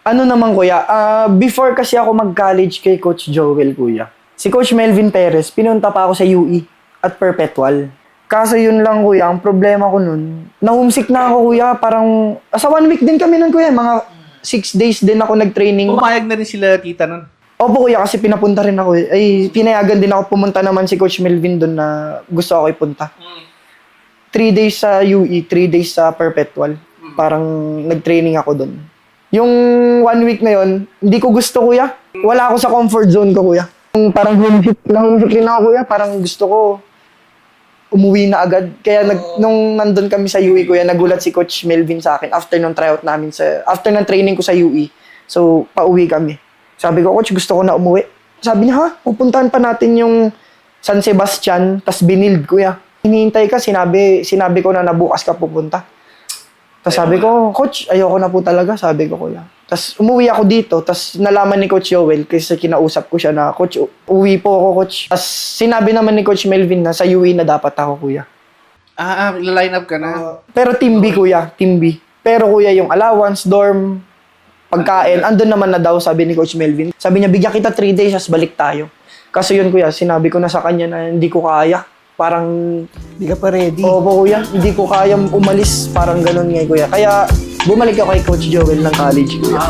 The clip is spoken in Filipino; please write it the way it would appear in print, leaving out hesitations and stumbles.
Ano naman kuya, before kasi ako mag-college kay Coach Joel kuya, si Coach Melvin Perez, pinunta pa ako sa UE at Perpetual. Kaso yun lang kuya, ang problema ko nun, na-homesick na ako kuya, parang, sa 1 week din kami nun kuya, mga 6 days din ako nag-training. Pumayag na rin sila tita nun. Opo kuya, kasi pinapunta rin ako ay pinayagan din ako, pumunta naman si Coach Melvin doon na gusto ako ipunta. 3 days sa UE, 3 days sa Perpetual. Parang nag-training ako doon. Yung 1 week na yon, hindi ko gusto kuya. Wala ako sa comfort zone ko kuya. Yung parang homesick rin ako kuya. Parang gusto ko umuwi na agad. Kaya nung nandun kami sa UE kuya, nagulat si Coach Melvin sa akin after nung tryout namin after ng training ko sa UE. So, pauwi kami. Sabi ko, Coach, gusto ko na umuwi. Sabi niya, ha? Pupuntahan pa natin yung San Sebastian, tas Binild kuya. Hinihintay ka, sinabi ko na bukas ka pupunta. Tapos sabi ko, Coach, ayoko na po talaga, sabi ko kuya. Tapos umuwi ako dito, tapos nalaman ni Coach Joel, kasi kinausap ko siya na, Coach, uwi po ako, Coach. Tapos sinabi naman ni Coach Melvin na sa UE na dapat ako, kuya. Line up ka na. Pero Team B, kuya, Team B. Pero kuya, yung allowance, dorm, pagkain, andun naman na daw, sabi ni Coach Melvin. Sabi niya, bigyan kita 3 days, tapos balik tayo. Kaso yun, kuya, sinabi ko na sa kanya na hindi ko kaya. Parang, Hindi ka pa ready. opo kuya, hindi ko kaya umalis, parang ganun nga kuya. Kaya bumalik ako kay Coach Joel ng college kuya.